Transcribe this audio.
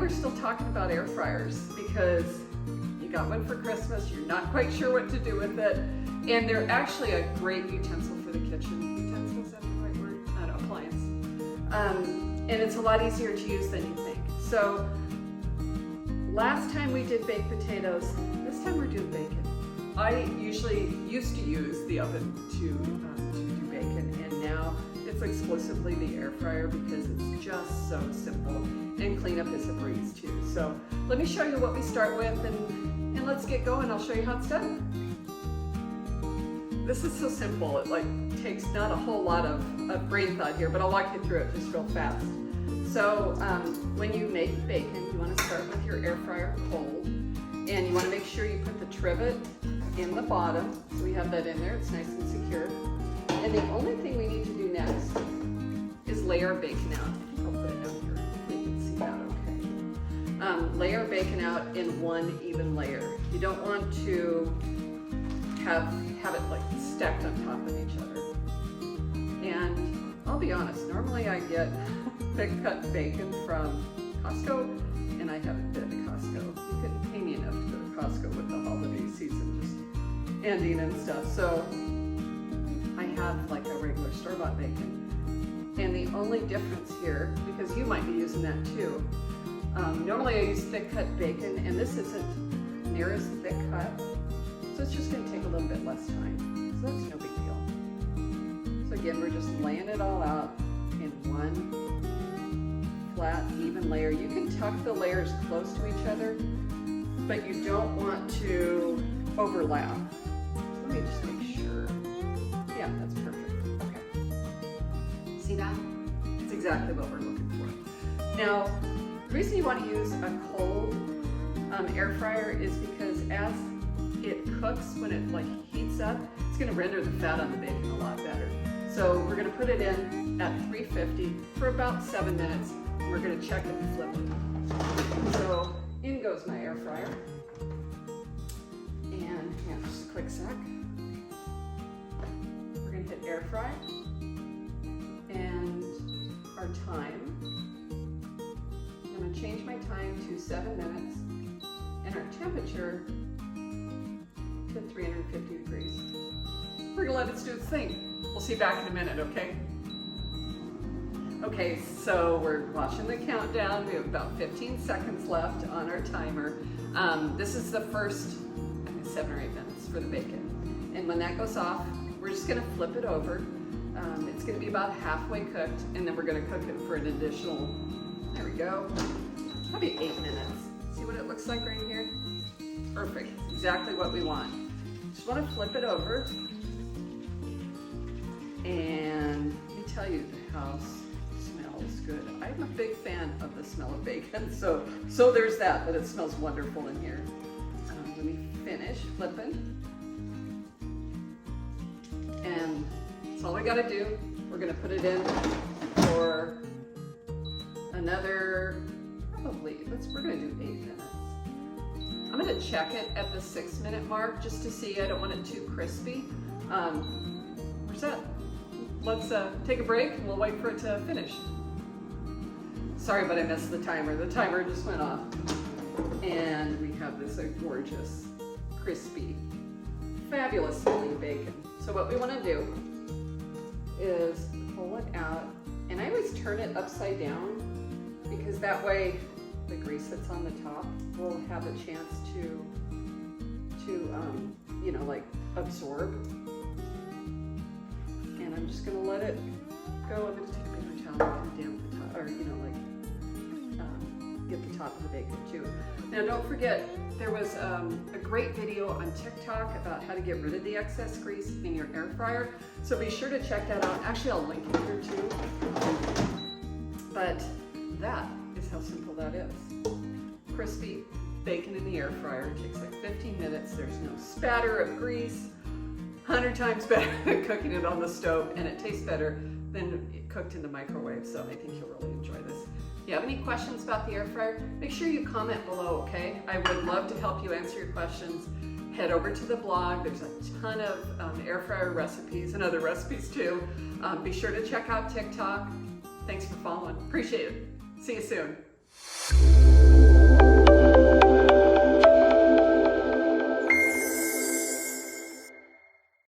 we're still talking about air fryers because you got one for Christmas, you're not quite sure what to do with it, and they're actually a great utensil for the kitchen. Utensil, is that the right word? Not appliance. And it's a lot easier to use than you think. So last time we did baked potatoes, this time we're doing bacon. I usually used to use the oven to do bacon, and now it's exclusively the air fryer because it's just so simple, and cleanup is a breeze too. So let me show you what we start with, and let's get going. I'll show you how it's done. This is so simple. It takes not a whole lot of brain thought here, but I'll walk you through it just real fast. So when you make bacon, you want to start with your air fryer cold, and you want to make sure you put the trivet in the bottom. So we have that in there, it's nice and secure. And the only thing we need to do next is lay our bacon out. I think I'll put it down here so you can see that okay. Lay our bacon out in one even layer. You don't want to have it stacked on top of each other. And I'll be honest, normally I get thick cut bacon from Costco, and I haven't been to Costco. You couldn't pay me enough to go to Costco with the holiday season just ending and stuff. So I have a regular store-bought bacon. And the only difference here, because you might be using that too, normally I use thick cut bacon, and this isn't near as thick cut. So it's just gonna take a little bit less time. So that's no big deal. So again, we're just laying it all out in one flat, even layer. You can tuck the layers close to each other, but you don't want to overlap. So let me just make sure. Yeah, that's perfect. Okay. See that? It's exactly what we're looking for. Now, the reason you want to use a cold air fryer is because as it cooks, when it heats up, it's going to render the fat on the bacon a lot better. So we're going to put it in at 350 for about 7 minutes. And we're going to check it and flip it. So in goes my air fryer. And just a quick sec. We're going to hit air fry. And our time. I'm going to change my time to 7 minutes. And our temperature to 350 degrees. We're gonna let it do its thing. We'll see you back in a minute, okay? Okay, so we're watching the countdown. We have about 15 seconds left on our timer. This is the first 7 or 8 minutes for the bacon. And when that goes off, we're just gonna flip it over. It's gonna be about halfway cooked, and then we're gonna cook it for an additional, there we go, probably 8 minutes. See what it looks like right here? Perfect, exactly what we want. Just want to flip it over, and let me tell you, the house smells good. I'm a big fan of the smell of bacon, so there's that it smells wonderful in here. When we finish flipping, and that's all we got to do. We're going to put it in for another, we're going to do 8 minutes. I'm going to check it at the 6 minute mark just to see. I don't want it too crispy. We're set. Let's take a break and we'll wait for it to finish. Sorry, but I missed the timer. The timer just went off. And we have this gorgeous, crispy, fabulous smelling bacon. So what we want to do is pull it out, and I always turn it upside down because that way the grease that's on the top will have a chance to absorb. And I'm just gonna let it go. I'm gonna take a paper towel and damp the top, or get the top of the bacon too. Now don't forget, there was a great video on TikTok about how to get rid of the excess grease in your air fryer. So be sure to check that out. Actually, I'll link it here too. But that is how simple that is. Crispy bacon in the air fryer. It takes 15 minutes. There's no spatter of grease. 100 times better than cooking it on the stove, and it tastes better than it cooked in the microwave. So I think you'll really enjoy this. If you have any questions about the air fryer, make sure you comment below, okay? I would love to help you answer your questions. Head over to the blog. There's a ton of air fryer recipes and other recipes too. Be sure to check out TikTok. Thanks for following. Appreciate it. See you soon.